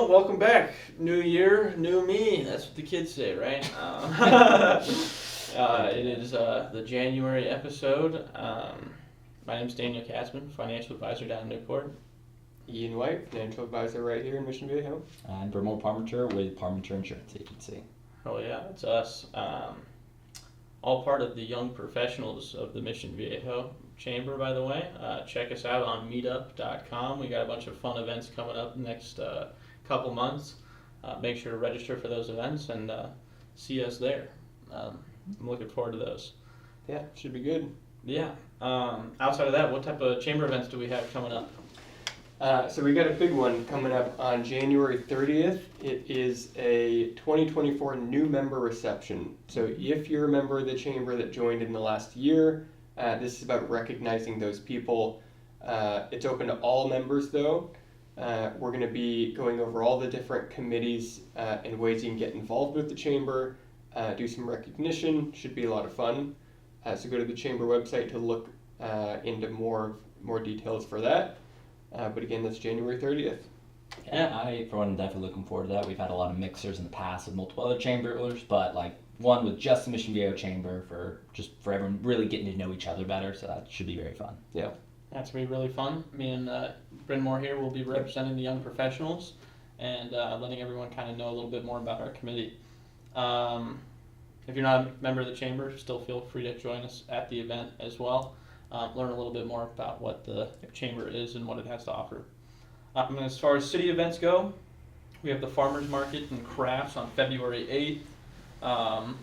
Well, welcome back. New year, new me. That's what the kids say, right? It is the January episode. My name's Daniel Katzman, financial advisor down in Newport. Ian White, financial advisor right here in Mission Viejo. I'm Bryn Parmenter with Parmenter Insurance Agency. Oh yeah, it's us. All part of the young professionals of the Mission Viejo Chamber, by the way. Check us out on meetup.com. We got a bunch of fun events coming up next couple months. Make sure to register for those events and see us there. I'm looking forward to those. Yeah, should be good. Yeah. Outside of that, what type of chamber events do we have coming up? So we got a big one coming up on January 30th. It is a 2024 new member reception. So if you're a member of the chamber that joined in the last year, this is about recognizing those people. It's open to all members though. We're going to be going over all the different committees and ways you can get involved with the chamber, do some recognition. Should be a lot of fun. So go to the chamber website to look into more details for that. But again, that's January 30th. Yeah, I, for one, am definitely looking forward to that. We've had a lot of mixers in the past with multiple other chambers, but like one with just the Mission Viejo Chamber for everyone really getting to know each other better, so that should be very fun. Yeah. That's going to be really fun. Me and Bryn Moore here will be representing the young professionals and letting everyone kind of know a little bit more about our committee. If you're not a member of the chamber, still feel free to join us at the event as well. Learn a little bit more about what the chamber is and what it has to offer. And as far as city events go, we have the Farmers Market and Crafts on February 8th,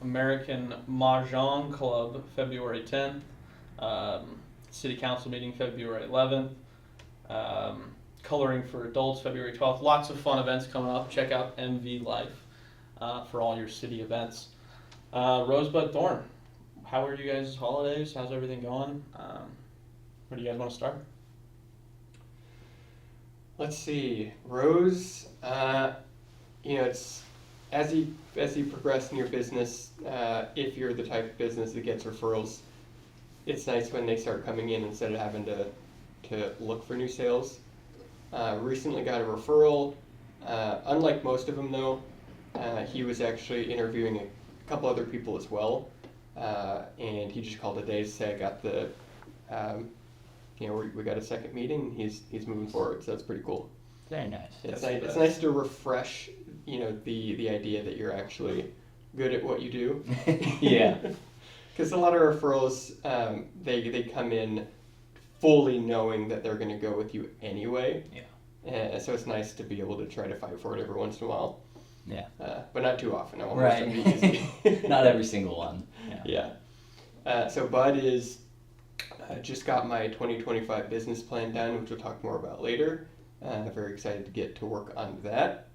American Mahjong Club February 10th, City Council meeting February 11th, Coloring for Adults February 12th. Lots of fun events coming up. Check out MV Life for all your city events. Rosebud Thorn. How are you guys' holidays? How's everything going? Where do you guys want to start? Let's see. Rose, it's as you progress in your business, if you're the type of business that gets referrals, it's nice when they start coming in instead of having to look for new sales. Recently got a referral. Unlike most of them though, he was actually interviewing a couple other people as well. And he just called a day to say I got the, we got a second meeting. He's moving forward, so that's pretty cool. Very nice. It's nice to refresh, the idea that you're actually good at what you do. Yeah. Because a lot of referrals, they come in fully knowing that they're going to go with you anyway. Yeah. So it's nice to be able to try to fight for it every once in a while. Yeah. But not too often. I want Right. most of them to be easy. Not every single one. Yeah. So Bud is just got my 2025 business plan done, which we'll talk more about later. Very excited to get to work on that.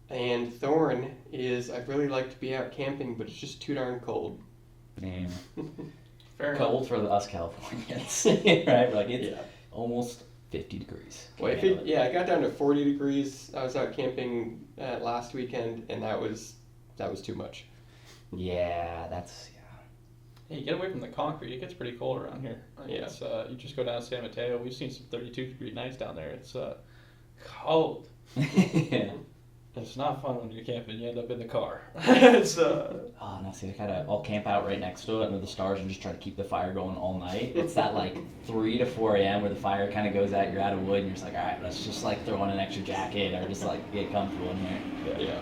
And Thorn is, I'd really like to be out camping, but it's just too darn cold. Damn. Fair Cold for us Californians, right? Like it's Yeah. almost 50 degrees. Well, I got down to 40 degrees. I was out camping last weekend, and that was too much. Yeah, that's Hey, you get away from the concrete. It gets pretty cold around here. It's, you just go down to San Mateo. We've seen some 32-degree nights down there. It's cold. yeah. It's not fun when you're camping. You end up in the car. It's Oh no, see, I'll camp out right next to it under the stars and just try to keep the fire going all night. It's that like 3 to 4 a.m. where the fire kind of goes out, you're out of wood, and you're just like, all right, let's just like throw on an extra jacket or just like get comfortable in here. yeah.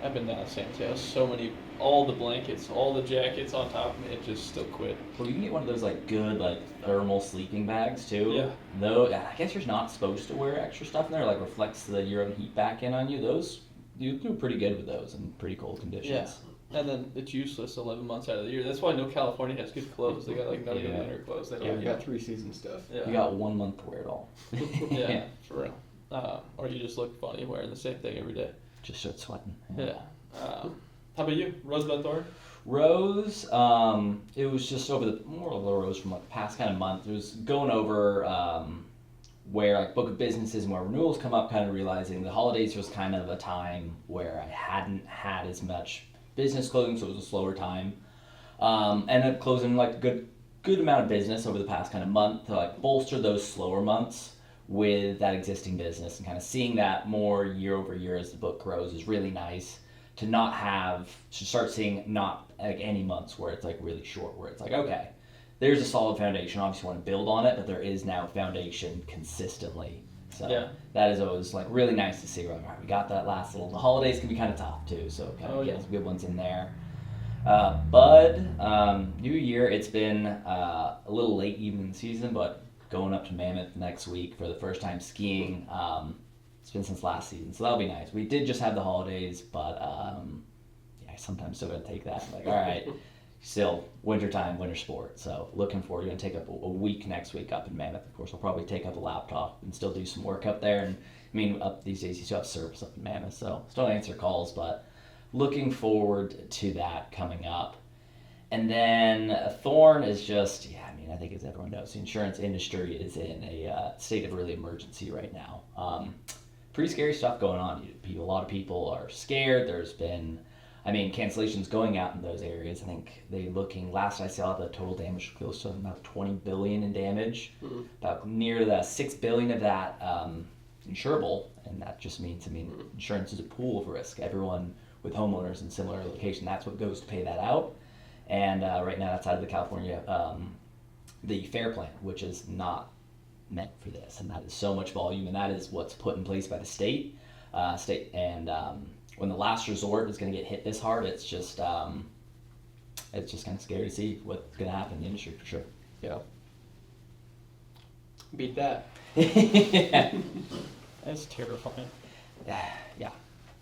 I've been down to San Mateo. All the blankets, all the jackets on top of me, it just still quit. Well, you can get one of those like good like thermal sleeping bags too. Yeah. Though I guess you're not supposed to wear extra stuff in there. Like reflects your own heat back in on you. Those you do pretty good with those in pretty cold conditions. Yeah. And then it's useless 11 months out of the year. That's why no California has good clothes. They got like none of the winter clothes. They Yeah, don't we got 3 season stuff. Yeah. You got 1 month to wear it all. Yeah, for real. Or you just look funny wearing the same thing every day. Just start sweating. Yeah. How about you, Rosebud Thorn? Rose, it was just more of a rose from like the past kind of month. It was going over where like book of businesses and where renewals come up, kind of realizing the holidays was kind of a time where I hadn't had as much business closing, so it was a slower time. Ended up closing like a good amount of business over the past kind of month to like bolster those slower months with that existing business, and kind of seeing that more year over year as the book grows is really nice. To start seeing not like any months where it's like really short, where it's like, okay, there's a solid foundation. Obviously, want to build on it, but there is now foundation consistently. So that is always like really nice to see. We're like, all right, we got that last little. The holidays can be kind of tough too, so kind of get some good ones in there. New year. It's been a little late even in the season, but going up to Mammoth next week for the first time skiing. It's been since last season, so that'll be nice. We did just have the holidays, but I sometimes still gotta take that. Like, all right, still wintertime, winter sport. So looking forward. We're gonna take up a week next week up in Mammoth. Of course, we'll probably take up a laptop and still do some work up there. And I mean, up these days you still have service up in Mammoth, so still answer calls, but looking forward to that coming up. And then Thorn is just, I think as everyone knows, the insurance industry is in a state of really emergency right now. Pretty scary stuff going on. A lot of people are scared. There's been, cancellations going out in those areas. I think last I saw, the total damage was close to about $20 billion in damage. Mm-hmm. About near the $6 billion of that insurable, and that just means, insurance is a pool of risk. Everyone with homeowners in similar location, that's what goes to pay that out. And right now, outside of the California, the FAIR plan, which is not meant for this, and that is so much volume, and that is what's put in place by the state. And when the last resort is going to get hit this hard, it's just kind of scary to see what's going to happen in the industry for sure. Yeah. Beat that. Yeah. That's terrifying. Yeah.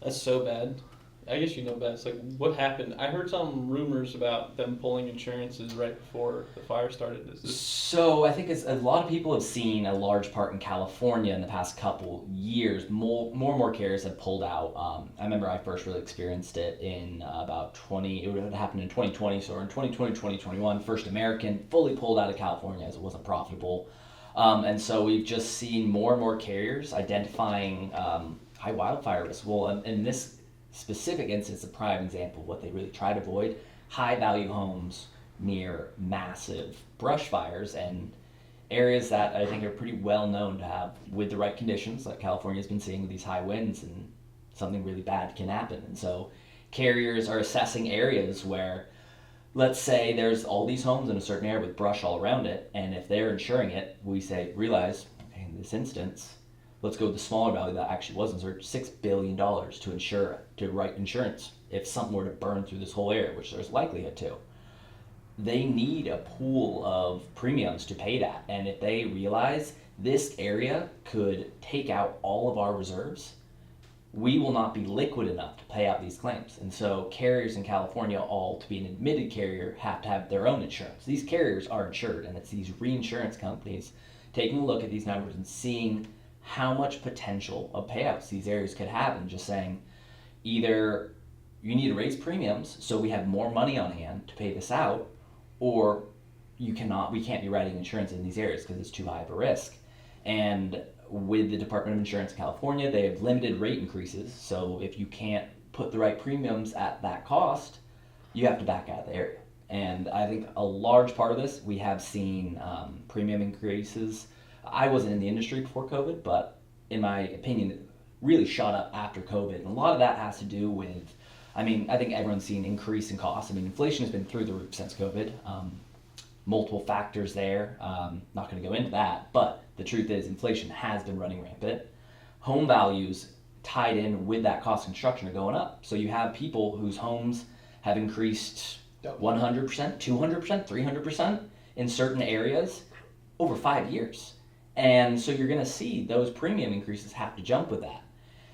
That's so bad. I guess you know best. Like, what happened? I heard some rumors about them pulling insurances right before the fire started. So I think a lot of people have seen a large part in California in the past couple years. More and more carriers have pulled out. I remember I first really experienced it in it would have happened in 2020. So in 2020, 2021, First American fully pulled out of California as it wasn't profitable. And so we've just seen more and more carriers identifying high wildfire risk. Well, in this specific instance, a prime example of what they really try to avoid: high value homes near massive brush fires and areas that I think are pretty well known to have, with the right conditions, like California's been seeing with these high winds, and something really bad can happen. And so carriers are assessing areas where, let's say there's all these homes in a certain area with brush all around it, and if they're insuring it, realize, okay, in this instance, let's go with the smaller value that actually was insured, $6 billion to write insurance if something were to burn through this whole area, which there's likelihood to. They need a pool of premiums to pay that. And if they realize this area could take out all of our reserves, we will not be liquid enough to pay out these claims. And so carriers in California, all to be an admitted carrier, have to have their own insurance. These carriers are insured, and it's these reinsurance companies taking a look at these numbers and seeing how much potential of payouts these areas could have, and just saying, either you need to raise premiums so we have more money on hand to pay this out, or we can't be writing insurance in these areas because it's too high of a risk. And with the Department of Insurance in California, they have limited rate increases, so if you can't put the right premiums at that cost, you have to back out of the area. And I think a large part of this, we have seen premium increases. I wasn't in the industry before COVID, but in my opinion, it really shot up after COVID. And a lot of that has to do with, I think everyone's seen an increase in costs. Inflation has been through the roof since COVID. Multiple factors there. Not going to go into that, but the truth is inflation has been running rampant. Home values tied in with that cost of construction are going up. So you have people whose homes have increased 100%, 200%, 300% in certain areas over 5 years. And so you're going to see those premium increases have to jump with that.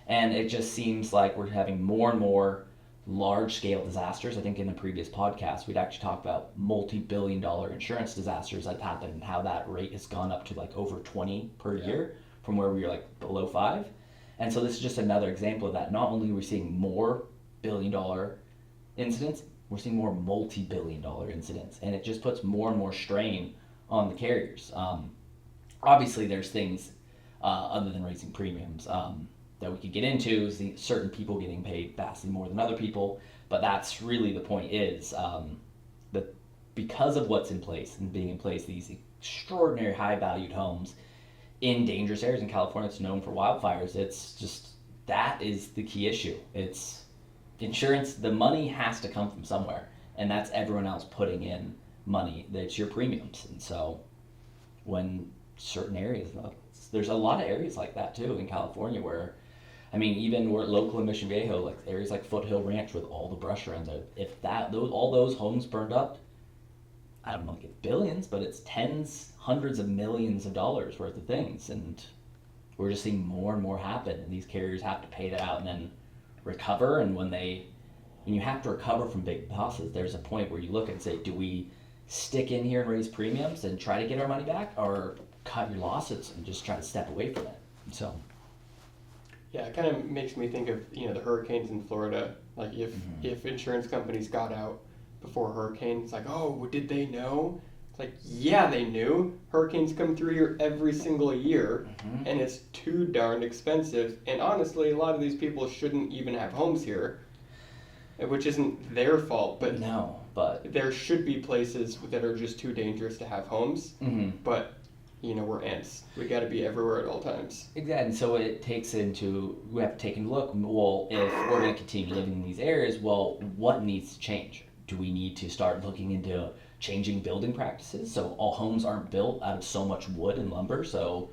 And it just seems like we're having more and more large-scale disasters. I think in the previous podcast, we'd actually talked about multi-billion-dollar insurance disasters that happened, and how that rate has gone up to like over 20 per year from where we were like below 5. And so this is just another example of that. Not only are we seeing more billion-dollar incidents, we're seeing more multi-billion-dollar incidents. And it just puts more and more strain on the carriers. Obviously, there's things other than raising premiums that we could get into, is certain people getting paid vastly more than other people. But that's really the point, is that because of what's in place and being in place, these extraordinary high-valued homes, in dangerous areas in California, it's known for wildfires. It's just, that is the key issue. It's insurance. The money has to come from somewhere, and that's everyone else putting in money. That's your premiums. And so when certain areas, there's a lot of areas like that too in California where, I mean, even we're local in Mission Viejo, like areas like Foothill Ranch with all the brush around there. If all those homes burned up, I don't know, like billions, but it's hundreds of millions of dollars worth of things, and we're just seeing more and more happen. And these carriers have to pay that out and then recover. And when you have to recover from big losses, there's a point where you look and say, do we stick in here and raise premiums and try to get our money back, or cut your losses and just try to step away from it? So. Yeah, it kind of makes me think of, the hurricanes in Florida. Like if insurance companies got out before hurricanes, like, oh, did they know? It's like, yeah, they knew. Hurricanes come through here every single year, and it's too darn expensive. And honestly, a lot of these people shouldn't even have homes here, which isn't their fault. But no, but there should be places that are just too dangerous to have homes. But we're ants. We got to be everywhere at all times. Exactly. And so we have to take into look, well, if we're going to continue living in these areas, well, what needs to change? Do we need to start looking into changing building practices so all homes aren't built out of so much wood and lumber? So,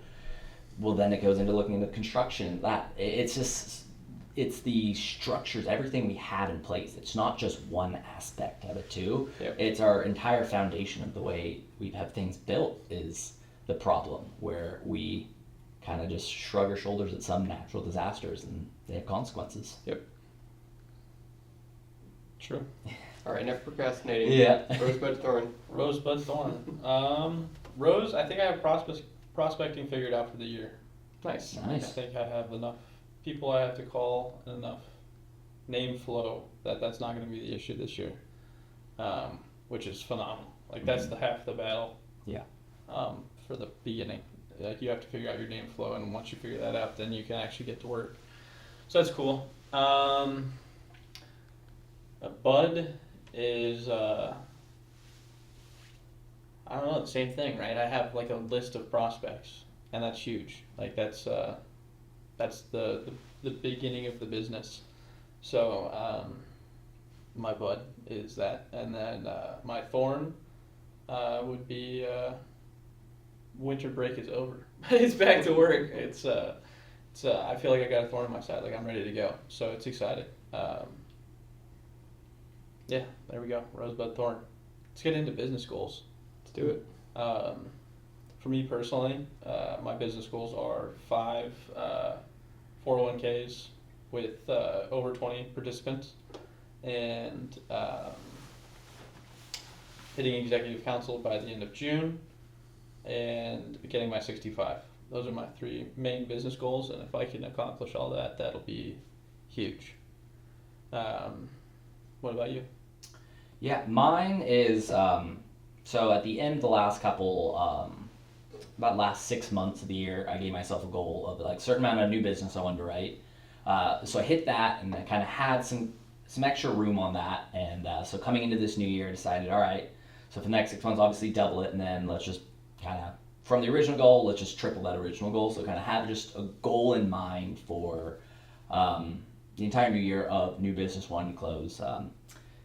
well, then it goes into looking into construction. It's the structures, everything we have in place. It's not just one aspect of it too. Yep. It's our entire foundation of the way we have things built is the problem, where we kind of just shrug our shoulders at some natural disasters and they have consequences. Yep. True. All right, enough procrastinating. Yeah. Rosebud Thorn. Rosebud Thorn. Rose, I think I have prospecting figured out for the year. Nice. I think I have enough people I have to call and enough name flow that's not going to be the issue this year, which is phenomenal. Like, that's the half the battle. Yeah. For the beginning. Like, you have to figure out your name flow, and once you figure that out, then you can actually get to work. So that's cool. A bud is, I don't know, the same thing, right? I have like a list of prospects, and that's huge. Like, that's the beginning of the business. So my bud is that, and then my thorn would be winter break is over. It's back to work. It's I feel like I got a thorn in my side. Like, I'm ready to go. So it's exciting. Yeah, there we go. Rosebud Thorn. Let's get into business goals. Let's do it. For me personally, my business goals are 5 401ks with over 20 participants, and hitting executive council by the end of June, and getting my 65. Those are my 3 main business goals, and if I can accomplish all that, that'll be huge. What about you? Yeah, mine is, so at the end of the last couple, about last 6 months of the year, I gave myself a goal of like a certain amount of new business I wanted to write. So I hit that, and I kind of had some extra room on that. And so coming into this new year, I decided, all right, so for the next 6 months, obviously double it, and then let's just kind of, from the original goal, let's just triple that original goal. So kind of have just a goal in mind for the entire new year of new business wanting to close.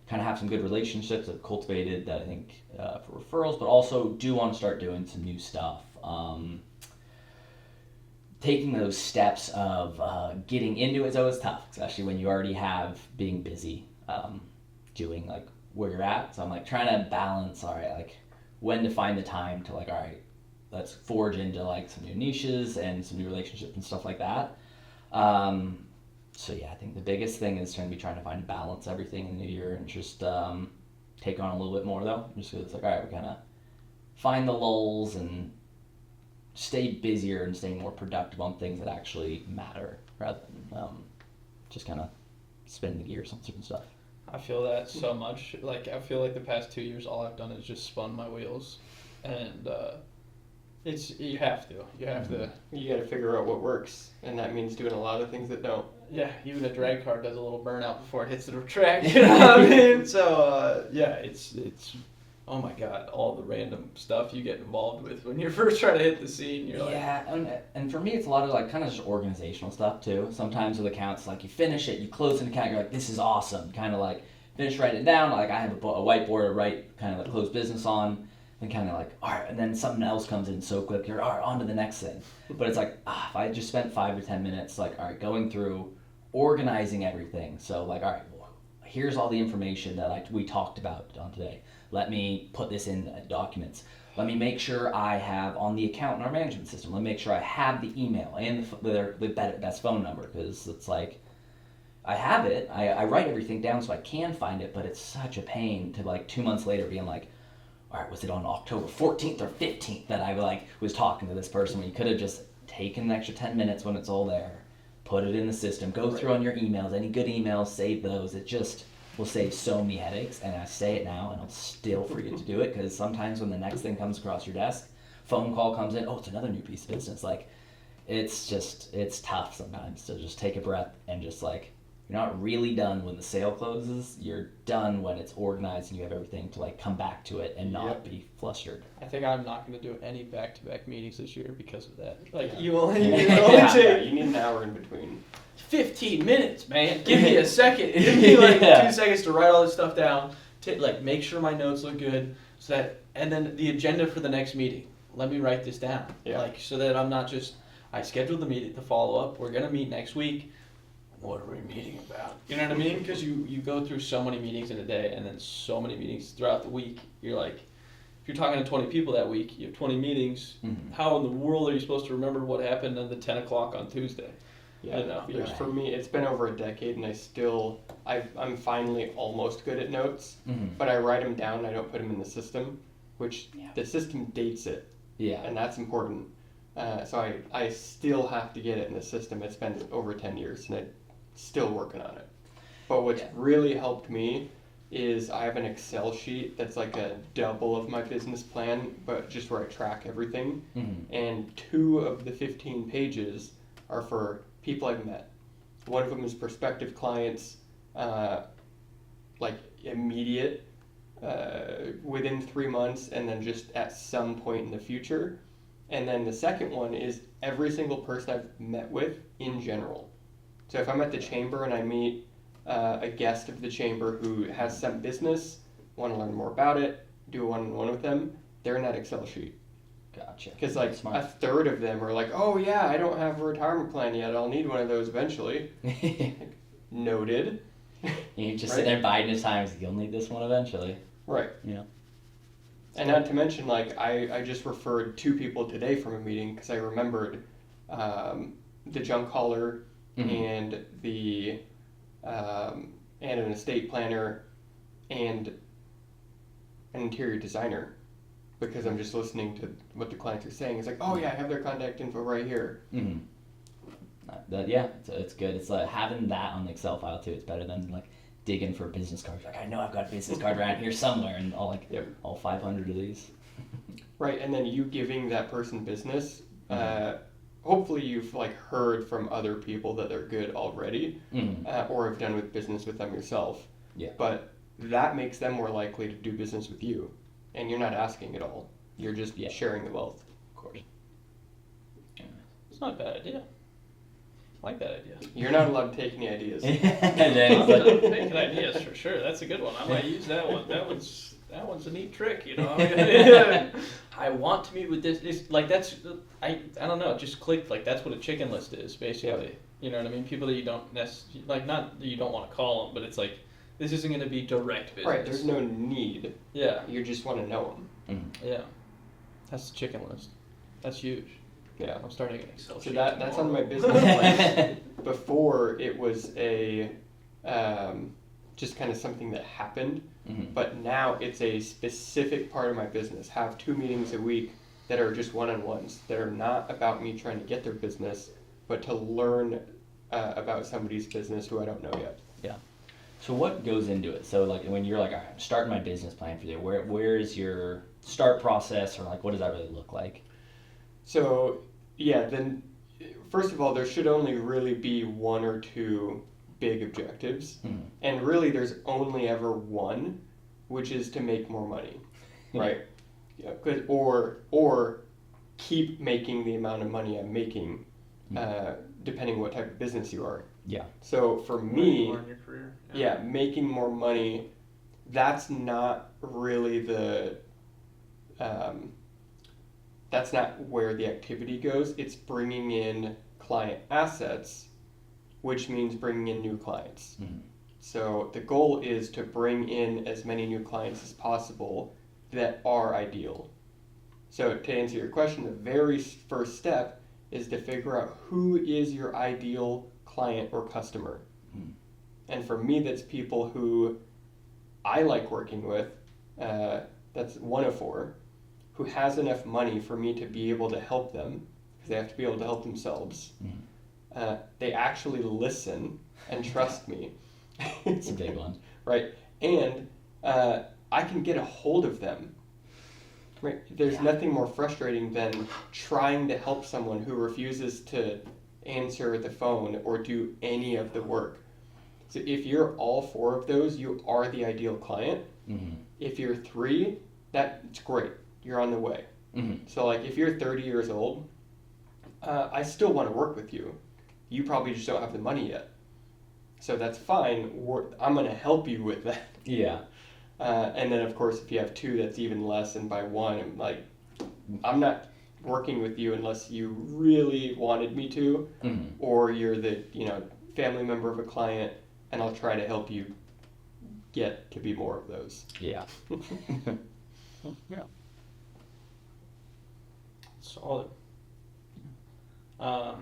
Kind of have some good relationships I've cultivated that I think for referrals, but also do want to start doing some new stuff. Taking those steps of getting into it is always tough, especially when you already have being busy doing like where you're at. So I'm like trying to balance, all right, like when to find the time to like, all right, let's forge into like some new niches and some new relationships and stuff like that. So yeah, I think the biggest thing is going to be trying to find a balance everything in the new year and just take on a little bit more though. Just because it's like, all right, we're gonna find the lulls and stay busier and stay more productive on things that actually matter rather than just kind of spinning the gears on certain stuff. I feel that so much. Like, I feel like the past 2 years, all I've done is just spun my wheels, and you have to. You got to figure out what works, and that means doing a lot of things that don't. Yeah, even a drag car does a little burnout before it hits the track. You know what I mean? So yeah, it's oh my god, all the random stuff you get involved with when you're first trying to hit the scene. You're and for me, it's a lot of like kind of just organizational stuff too. Sometimes with accounts, like you finish it, you close an account, you're like, this is awesome. Kind of like finish writing it down. Like I have a whiteboard to write kind of like close business on, and kind of like, all right, and then something else comes in so quick. You're all right, on to the next thing. But it's like, if I just spent 5 to 10 minutes, like, all right, going through, organizing everything. So like, all right, well, here's all the information that we talked about on today. Let me put this in documents. Let me make sure I have on the account in our management system. Let me make sure I have the email and the best phone number, because it's like, I have it. I write everything down so I can find it, but it's such a pain to like 2 months later being like, all right, was it on October 14th or 15th that I like was talking to this person? When you could have just taken an extra 10 minutes when it's all there, put it in the system, go through on your emails, any good emails, save those. It just will save so many headaches, and I say it now, and I'll still forget to do it, because sometimes when the next thing comes across your desk, phone call comes in, oh, it's another new piece of business. Like, it's tough sometimes to just take a breath and just like, you're not really done when the sale closes. You're done when it's organized and you have everything to like come back to it and not be flustered. I think I'm not going to do any back-to-back meetings this year because of that. Like Yeah. you only you need an hour in between. 15 minutes, man. Give me a second. Give me like 2 seconds to write all this stuff down. Like make sure my notes look good, so that, and then the agenda for the next meeting. Let me write this down. Yeah. Like so that I'm not just, I scheduled the meeting, the follow up. We're gonna meet next week. What are we meeting about? You know what I mean? Because you go through so many meetings in a day, and then so many meetings throughout the week. You're like, if you're talking to 20 people that week, you have 20 meetings. Mm-hmm. How in the world are you supposed to remember what happened at the 10 o'clock on Tuesday? Yeah, You know, for me, it's been over a decade, and I'm finally almost good at notes, but I write them down. I don't put them in the system, which the system dates it, and that's important. So I still have to get it in the system. It's been over 10 years, and I'm still working on it. But what's really helped me is I have an Excel sheet that's like a double of my business plan, but just where I track everything. And 2 of the 15 pages are for people I've met. One of them is prospective clients, like immediate, within 3 months, and then just at some point in the future. And then the second one is every single person I've met with in general. So if I'm at the chamber and I meet a guest of the chamber who has some business, want to learn more about it, do a one-on-one with them, they're in that Excel sheet. Gotcha. Because like a third of them are like, oh yeah, I don't have a retirement plan yet. I'll need one of those eventually. Noted. You just sit there biding his time. You'll need this one eventually. Right. Yeah. And not to mention, like, I just referred 2 people today from a meeting because I remembered the junk hauler and the and an estate planner and an interior designer, because I'm just listening to what the clients are saying. It's like, oh yeah, I have their contact info right here. It's good. It's like having that on the Excel file too. It's better than like digging for business cards. Like, I know I've got a business card around here somewhere, and all 500 of these. Right, and then you giving that person business. Hopefully you've like heard from other people that they're good already, or have done with business with them yourself. Yeah. But that makes them more likely to do business with you, and you're not asking at all. You're just sharing the wealth. Of course. It's not a bad idea. I like that idea. You're not allowed to take any ideas. I'm taking ideas for sure. That's a good one. I might use that one. That one's a neat trick, you know. I want to meet with this. It's like that's I don't know. It just clicked. Like that's what a chicken list is basically. Yep. You know what I mean? People that you don't necessarily like. Not that you don't want to call them, but it's like this isn't going to be direct business. Right. There's no need. Yeah. You just want to know them. Yeah. That's the chicken list. That's huge. Yeah. I'm starting an Excel So sheet that's on tomorrow. my business plan. Before it was a just kind of something that happened, but now it's a specific part of my business. Have 2 meetings a week that are just one-on-ones that are not about me trying to get their business, but to learn about somebody's business who I don't know yet. Yeah. So what goes into it? So like when you're like, all right, I'm starting my business plan for you, where is your start process, or like what does that really look like? So then first of all, there should only really be 1 or 2 big objectives, and really there's only ever one, which is to make more money. right? Yeah, or keep making the amount of money I'm making, depending what type of business you are. Yeah. So for Where me, you are in your career. yeah, making more money, that's not really that's not where the activity goes. It's bringing in client assets, which means bringing in new clients. Mm-hmm. So the goal is to bring in as many new clients as possible that are ideal. So to answer your question, the very first step is to figure out who is your ideal client or customer. Mm-hmm. And for me, that's people who I like working with. That's one of four, who has enough money for me to be able to help them, because they have to be able to help themselves. Mm-hmm. They actually listen and trust me. It's a big one. Right? And I can get a hold of them. Right? There's nothing more frustrating than trying to help someone who refuses to answer the phone or do any of the work. So if you're all four of those, you are the ideal client. Mm-hmm. If you're three, that's great. You're on the way. Mm-hmm. So like if you're 30 years old, I still want to work with you. You probably just don't have the money yet. So that's fine. I'm going to help you with that. Yeah. And then of course, if you have two, that's even less. And by one, I'm not working with you unless you really wanted me to, Mm-hmm. or you're the family member of a client, and I'll try to help you get to be more of those. Yeah. Yeah. Solid. What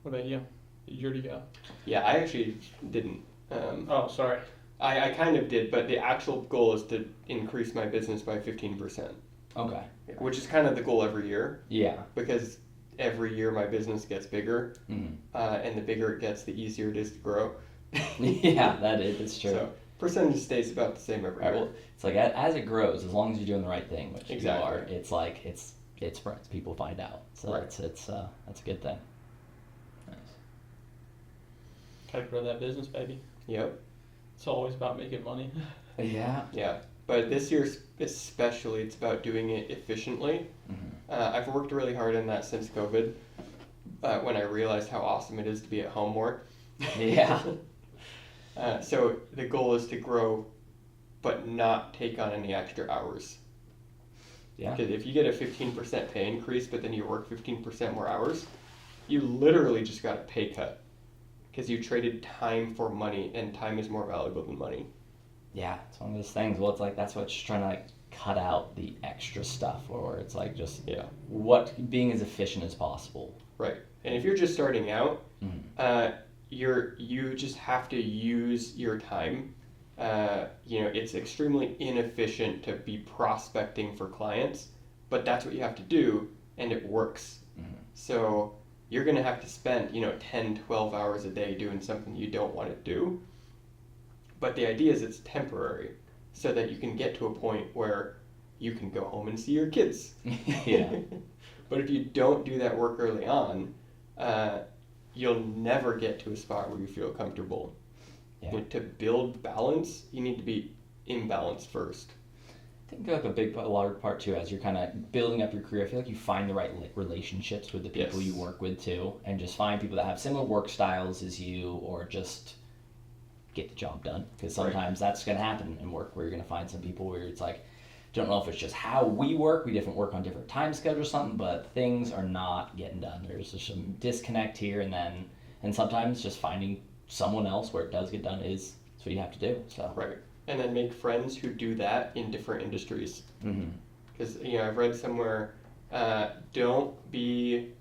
about you? Year to go. Yeah, I actually didn't. Oh, sorry. I kind of did, but the actual goal is to increase my business by 15%, Okay. which is kind of the goal every year, Yeah. because every year my business gets bigger, Mm-hmm. and the bigger it gets, the easier it is to grow. Yeah, that's true. So percentage stays about the same every All right, year. well, it's like as it grows, as long as you're doing the right thing, which Exactly. you are, it's like it spreads. People find out, so Right. it's that's a good thing. Nice. Gotta grow that business, baby. Yep. It's always about making money. Yeah. Yeah. But this year especially, it's about doing it efficiently. Mm-hmm. I've worked really hard on that since COVID, when I realized how awesome it is to be at home more. Yeah. So the goal is to grow, but not take on any extra hours. Yeah. Because if you get a 15% pay increase, but then you work 15% more hours, you literally just got a pay cut. Because you traded time for money, and time is more valuable than money. Yeah, it's one of those things. Well, it's like that's what's trying to cut out the extra stuff, or it's like just being as efficient as possible. Right. And if you're just starting out, Mm-hmm. you just have to use your time. It's extremely inefficient to be prospecting for clients, but that's what you have to do, and it works. Mm-hmm. So you're going to have to spend 10, 12 hours a day doing something you don't want to do. But the idea is it's temporary, so that you can get to a point where you can go home and see your kids. Yeah. But if you don't do that work early on, you'll never get to a spot where you feel comfortable. Yeah. To build balance, you need to be imbalanced first. I think like a large part too, as you're kind of building up your career, I feel like you find the right relationships with the people Yes. you work with too, and just find people that have similar work styles as you, or just get the job done. Because sometimes that's going to happen in work, where you're going to find some people where it's like, don't know if it's just how we work, we work on different time schedules or something, but things are not getting done. There's just some disconnect here and then, and sometimes just finding someone else where it does get done is what you have to do. So Right. And then make friends who do that in different industries. Mm-hmm. Because I've read somewhere, don't be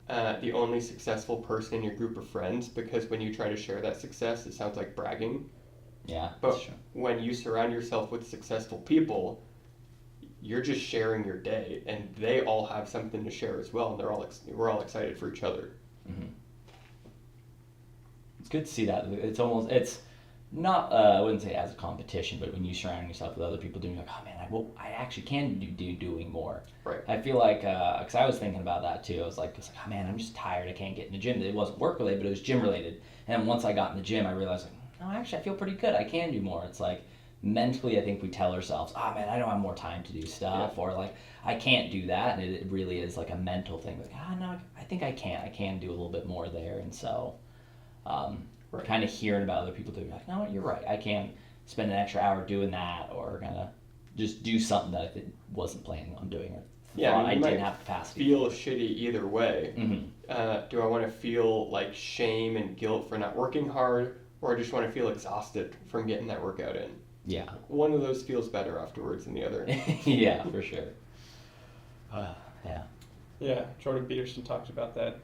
the only successful person in your group of friends, because when you try to share that success, it sounds like bragging. Yeah, But that's true. when you surround yourself with successful people, you're just sharing your day, and they all have something to share as well, and we're all excited for each other. Mm-hmm. It's good to see that. It's not, I wouldn't say as a competition, but when you surround yourself with other people doing, like, oh man, I actually can doing more. Right. I feel like, because I was thinking about that too. I was like, oh man, I'm just tired. I can't get in the gym. It wasn't work related, but it was gym related. And once I got in the gym, I realized, like, no, actually, I feel pretty good. I can do more. It's like, mentally, I think we tell ourselves, oh man, I don't have more time to do stuff, or like, I can't do that, and it really is like a mental thing, like, no, I think I can do a little bit more there, and so, kind of hearing about other people doing, like, no, you're right, I can spend an extra hour doing that, or kind of just do something that I wasn't planning on doing, or thought I didn't have capacity. Feel shitty either way. Mm-hmm. Do I want to feel like shame and guilt for not working hard, or I just want to feel exhausted from getting that workout in? Yeah. One of those feels better afterwards than the other. Yeah, for sure. Yeah. Yeah, Jordan Peterson talks about that,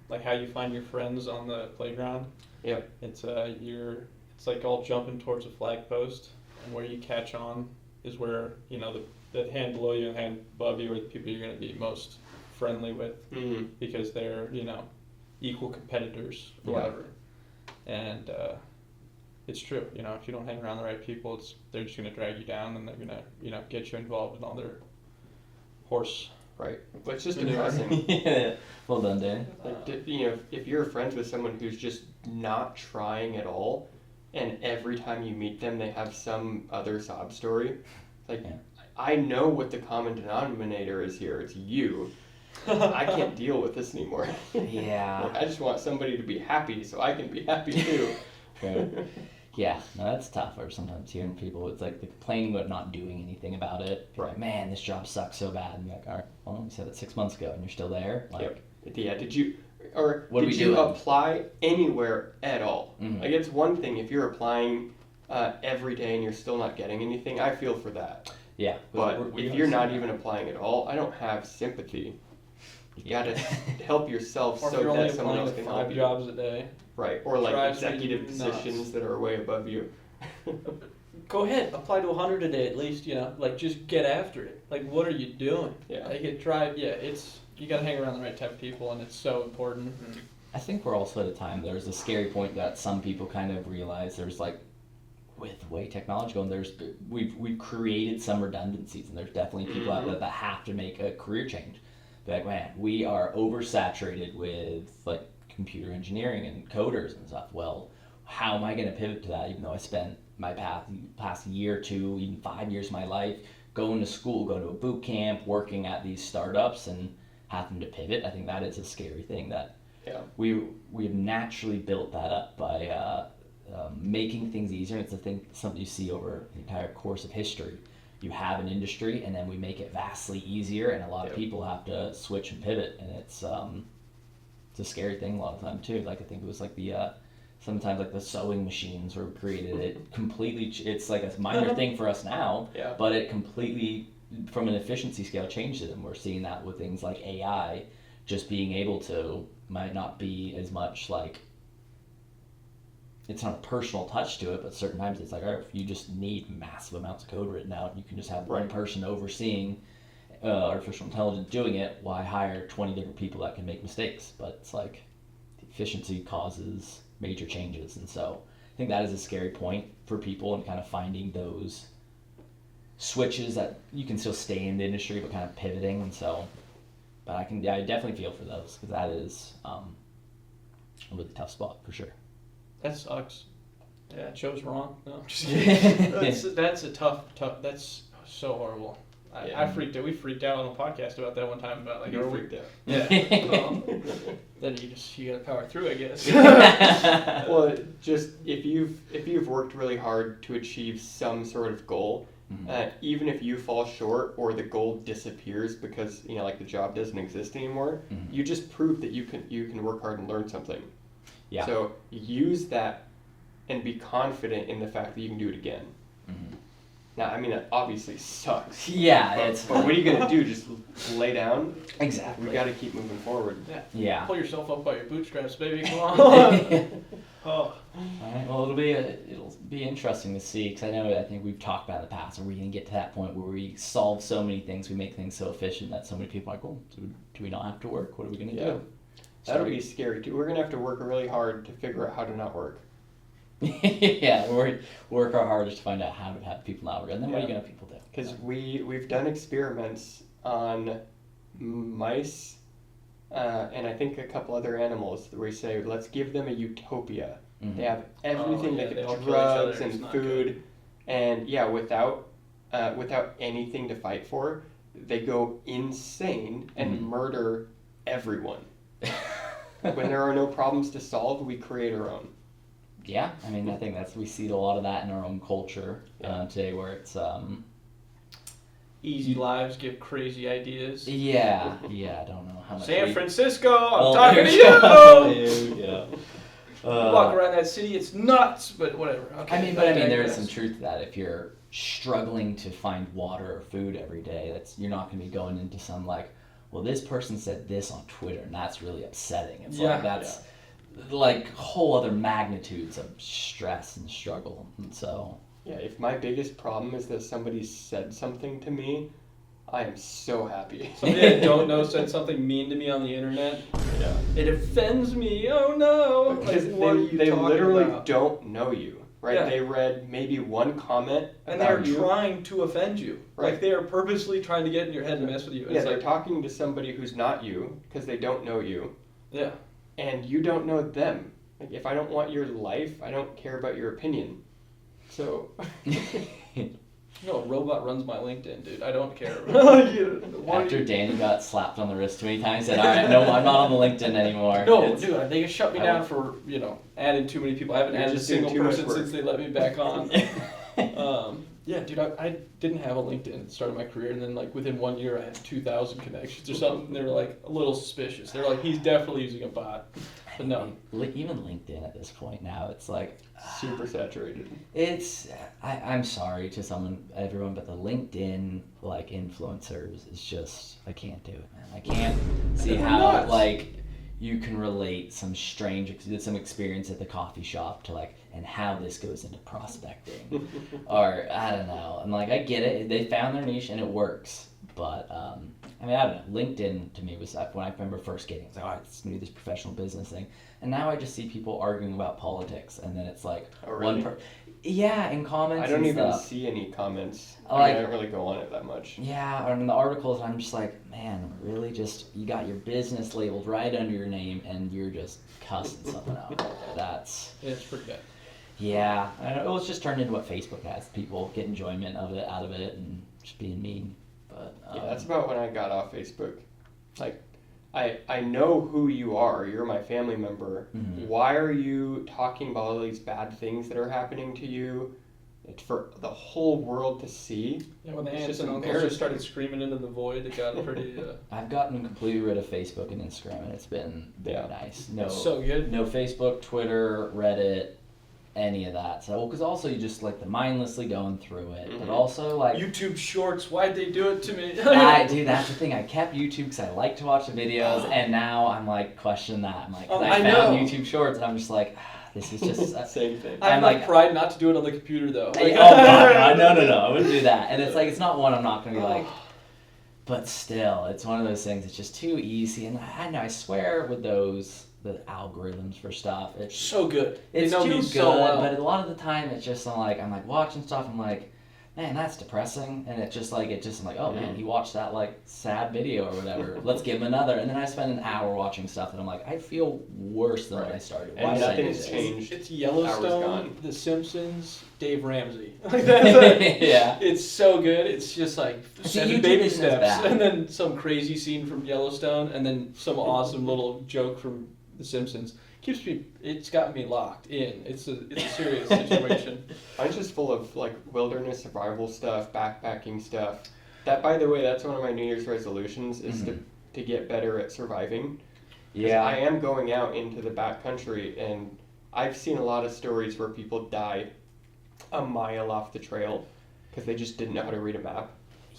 like how you find your friends on the playground. Yep. It's it's like all jumping towards a flag post, and where you catch on is where, you know, the hand below you and the hand above you are the people you're going to be most friendly with, because they're, you know, equal competitors or whatever. And it's true, you know, if you don't hang around the right people, they're just going to drag you down, and they're going to, you know, get you involved in all their horse. Right. But it's just depressing. Yeah. Well done, Danny. Like, you know, if you're friends with someone who's just not trying at all, and every time you meet them, they have some other sob story, like, I know what the common denominator is here. It's you. I can't deal with this anymore. Yeah. Like, I just want somebody to be happy so I can be happy too. Right. Yeah, no, that's tough. Or sometimes hearing people, it's like they're complaining about not doing anything about it. Right. Like, man, this job sucks so bad. And you're like, all right, well, you said it 6 months ago and you're still there. Like, yeah, did you apply anywhere at all? Mm-hmm. Like, it's one thing if you're applying every day and you're still not getting anything. I feel for that. Yeah. But if you're not even applying at all, I don't have sympathy. You gotta help yourself or so you're that only someone else applying can to help 5 you. jobs a day. Right, or like Drives me executive positions nuts. that are way above you. Go ahead, apply to 100 a day at least, you know, like just get after it. Like, what are you doing? Yeah. Like, you gotta hang around the right type of people, and it's so important. I think we're also at a time, there's a scary point that some people kind of realize there's like, with the way technology going, we've created some redundancies, and there's definitely people out there that have to make a career change. Like, man, we are oversaturated with like computer engineering and coders and stuff. Well, how am I going to pivot to that? Even though I spent my past year or two, even 5 years of my life going to school, going to a boot camp, working at these startups, and having to pivot. I think that is a scary thing that we've naturally built that up by making things easier. It's something you see over the entire course of history. You have an industry, and then we make it vastly easier, and a lot of people have to switch and pivot, and it's a scary thing a lot of the time too. Like, I think it was like sometimes like the sewing machines were created. It completely, it's like a minor thing for us now, but it completely, from an efficiency scale, changed it, and we're seeing that with things like AI, just being able to, might not be as much like, it's not a personal touch to it, but certain times it's like, all right, if you just need massive amounts of code written out, you can just have one person overseeing artificial intelligence doing it. Why hire 20 different people that can make mistakes? But it's like, the efficiency causes major changes, and so I think that is a scary point for people, and kind of finding those switches that you can still stay in the industry but kind of pivoting. And so, but I definitely feel for those, because that is a really tough spot for sure. That sucks. Yeah, it shows wrong. No, I'm just kidding. That's a tough. That's so horrible. I freaked out. We freaked out on a podcast about that one time about like. You freaked out. Yeah. Well, then you gotta power through, I guess. Well, just if you've worked really hard to achieve some sort of goal, even if you fall short or the goal disappears because, you know, like the job doesn't exist anymore, you just prove that you can work hard and learn something. Yeah. So use that and be confident in the fact that you can do it again. Now, I mean, it obviously sucks. Yeah, but what are you gonna do? Just lay down? Exactly. We got to keep moving forward. Yeah. Pull yourself up by your bootstraps, baby. Come on. Oh. All right. Well, it'll be interesting to see, because I think we've talked about in the past. Are we going to get to that point where we solve so many things, we make things so efficient that so many people are like, well, do we not have to work? What are we going to do? That'll be scary too. We're gonna have to work really hard to figure out how to not work. Yeah, work our hardest to find out how to have people not work, and then what are you gonna have people do? Because we've done experiments on mice, and I think a couple other animals where we say, let's give them a utopia. They have everything, they get drugs and food, And yeah, without anything to fight for, they go insane and murder everyone. When there are no problems to solve, we create our own. Yeah, I mean, I think we see a lot of that in our own culture today, where it's easy lives give crazy ideas. Yeah, I don't know how much. San Francisco, I'm Oh, talking to there you. Yeah. Walk around that city, it's nuts, but whatever. Okay, I mean, there is some truth to that. If you're struggling to find water or food every day, you're not going to be going into some well, this person said this on Twitter, and that's really upsetting. It's like whole other magnitudes of stress and struggle, and so. Yeah, if my biggest problem is that somebody said something to me, I am so happy. Somebody I don't know said something mean to me on the internet. Yeah. It offends me. Oh no! Because what are you they talking literally about? don't know you, right? Yeah. They read maybe one comment and they're about you. trying to offend you. Right. Like they are purposely trying to get in your head and mess with you. And Yeah, it's they're talking to somebody who's not you because they don't know you. Yeah. And you don't know them. Like, if I don't want your life, I don't care about your opinion. So. A robot runs my LinkedIn, dude. I don't care. After Danny got slapped on the wrist too many times, he said, "All right, no, I'm not on the LinkedIn anymore." No, dude, they shut me down for adding too many people. I haven't added a single person since they let me back on. Yeah, dude, I didn't have a LinkedIn at the start of my career, and then within 1 year I had 2,000 connections or something. And they were a little suspicious. They're he's definitely using a bot. But no. Even LinkedIn at this point now, it's super saturated. It's I'm sorry to everyone, but the LinkedIn influencers is just, I can't do it, man. I can't see how you can relate some experience at the coffee shop to and how this goes into prospecting, or I don't know. And I get it, they found their niche and it works, but I don't know. LinkedIn to me was when I remember first getting it, all right, let's do this professional business thing, and now I just see people arguing about politics, and then it's really? in comments. I don't even stuff. see any comments. I don't really go on it that much. Yeah, or in the articles, I'm just man, really, you got your business labeled right under your name, and you're just cussing someone out. It's pretty bad. Yeah, it was just turned into what Facebook has. People get enjoyment out of it, and just being mean. But yeah, that's about when I got off Facebook. I know who you are. You're my family member. Mm-hmm. Why are you talking about all these bad things that are happening to you? It's for the whole world to see. Yeah, when the aunts and uncles just started screaming into the void, it got pretty... I've gotten completely rid of Facebook and Instagram, and it's been very nice. No, it's so good. No Facebook, Twitter, Reddit, any of that. So, because also you just mindlessly going through it, but also YouTube Shorts. Why'd they do it to me? Dude, that's the thing. I kept YouTube because I like to watch the videos, and now I'm questioning that. I'm I found YouTube Shorts, and I'm just this is just same thing. I have pride not to do it on the computer though. Oh God, no, I wouldn't do that. And it's it's not one I'm not gonna be but still, it's one of those things. It's just too easy, and I know. I swear with the algorithms for stuff, it's so good. It's they know too me good, so well. But a lot of the time it's just I'm watching stuff. I'm man, that's depressing, and it's just I'm oh man, he watched that sad video or whatever. Let's give him another. And then I spend an hour watching stuff, and I'm I feel worse than when I started. And nothing has changed. It's Yellowstone, The Simpsons, Dave Ramsey. Yeah. It's so good. It's just 7 baby steps, and then some crazy scene from Yellowstone, and then some awesome little joke from The Simpsons. It's got me locked in. It's a serious situation. I'm just full of wilderness survival stuff, backpacking stuff. That, by the way, that's one of my New Year's resolutions is to get better at surviving. Yeah. I am going out into the backcountry, and I've seen a lot of stories where people die a mile off the trail because they just didn't know how to read a map.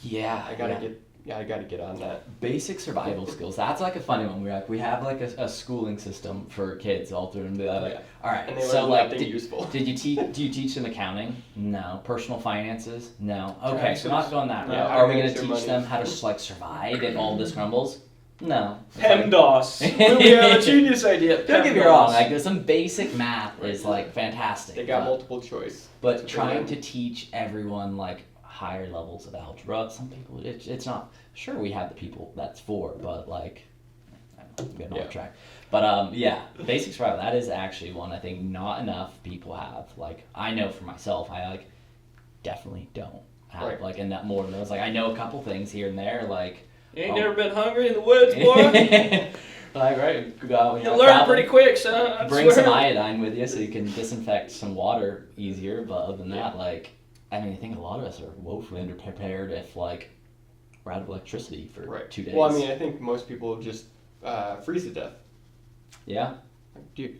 Yeah. I gotta get on that. Basic survival skills. That's a funny one. We have a schooling system for kids all through, and be all right. And they learn nothing useful. Do you teach them accounting? No. Personal finances? No. Okay, so we're not going that route. Yeah, are we going to teach them how to survive if all this crumbles? No. PEMDAS. We have a genius idea. Don't get me wrong. Some basic math is fantastic. They got multiple choice. But trying to teach everyone higher levels of algebra. Some people, it's not. Sure, we have the people that's for, but I'm getting off track. But basic survival. That is actually one I think not enough people have. I know for myself, definitely don't have Right. like in that more than those. Like I know a couple things here and there, like You ain't never been hungry in the woods, boy. like right, go out when You you're learn traveling. pretty quick, son. I Bring swear. some iodine with you so you can disinfect some water easier. But other than that, like I mean, I think a lot of us are woefully underprepared if like we're out of electricity for Right. 2 days. Well, I mean, I think most people just freeze to death. Yeah. Dude,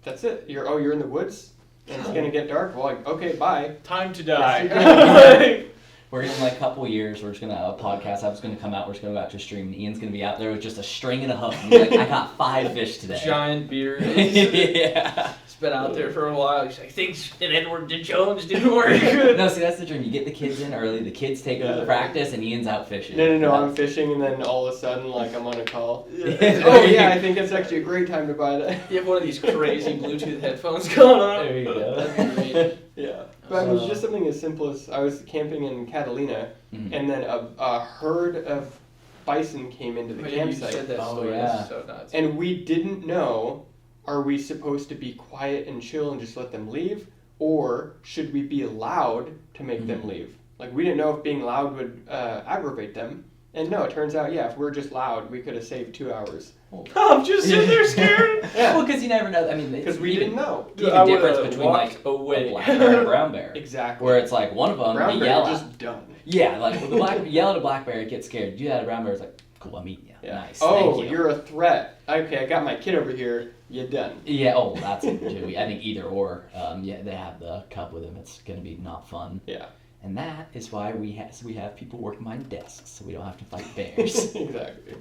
that's it. You're in the woods and it's gonna get dark. Well, like, okay, bye. Time to Yes, die. We're in like a couple years. We're just gonna a podcast. I was gonna come out. We're just gonna go out to a stream. And Ian's gonna be out there with just a string and a hook. And he's like, I got 5 fish today. Giant beard. Yeah. He's been out there for a while. He's like, things that Edward Jones didn't work. No, see that's the dream. You get the kids in early. The kids take over the practice, and Ian's out fishing. No. I'm fishing, and then all of a sudden, like, I'm on a call. Yeah. Oh yeah, I think it's actually a great time to buy that. You have one of these crazy Bluetooth headphones going on. There you go. That'd be great. Yeah, but I mean, just something as simple as I was camping in Catalina, and then a herd of bison came into the Oh, yeah, you campsite, said that Oh, story. yeah. That's so nuts. and we didn't know, are we supposed to be quiet and chill and just let them leave, or should we be loud to make them leave? Like, we didn't know if being loud would aggravate them, and no, it turns out, yeah, if we're just loud, we could have saved 2 hours. I'm just sitting there scared. Yeah, Well, because you never know. I mean, because we didn't know. Even I difference would've between like walked away. a black bear and a brown bear. Exactly. Where it's like one of them, Brown they bear yell just at. done. Yeah, like with the black yell at a black bear, it gets scared. Do that at a brown bear, it's like, cool, I'm eating you. Yeah. Nice. Oh, thank you. you're a threat. Okay, I got my kid over here. You done. Yeah. Oh, that's it too. I think either or. Yeah, they have the cub with them. It's gonna be not fun. Yeah. And that is why we have people working behind desks, so we don't have to fight bears. Exactly.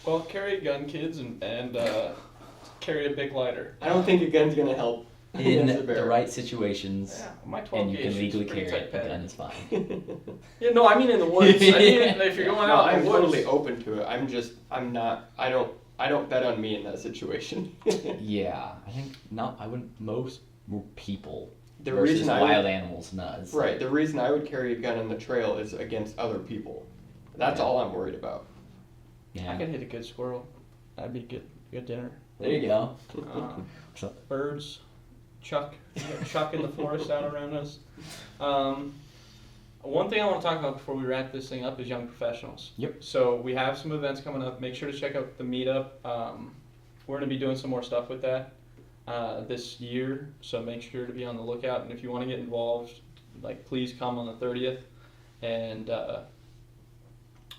Well, carry a gun, kids, and carry a big lighter. I don't think a gun's gonna help In against a bear. the right situations, Yeah, my 12 and you gauge can is legally pretty carry tight it, the pad. gun is fine. Yeah, no, I mean in the woods. I mean if you're going No, out in I'm the woods. totally open to it. I don't bet on me in that situation. Yeah, I think not. I wouldn't. Most people The versus reason I wild would, animals nuts. right, the reason I would carry a gun on the trail is against other people. That's Yeah. all I'm worried about. Yeah. I could hit a good squirrel. That'd be good dinner. There you go. Birds, Chuck in the forest out around us. One thing I want to talk about before we wrap this thing up is young professionals. Yep. So we have some events coming up. Make sure to check out the meetup. We're going to be doing some more stuff with that this year. So make sure to be on the lookout. And if you want to get involved, like please come on the 30th. And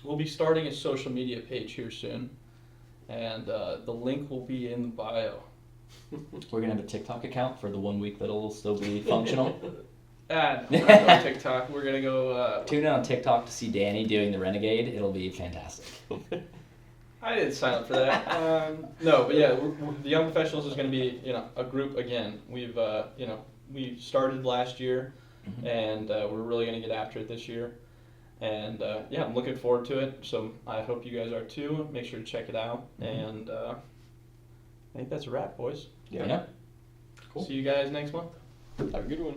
we'll be starting a social media page here soon. And the link will be in the bio. We're gonna have a TikTok account for the 1 week that'll still be functional. No, we're not going TikTok. We're gonna go. Tune in on TikTok to see Danny doing the Renegade. It'll be fantastic. I didn't sign up for that. No, but yeah, the Young Professionals is gonna be a group again. We've we started last year, and we're really gonna get after it this year. And yeah, I'm looking forward to it. So I hope you guys are too. Make sure to check it out. And I think that's a wrap, boys. Yeah. Yeah. Cool. See you guys next month. Have a good one.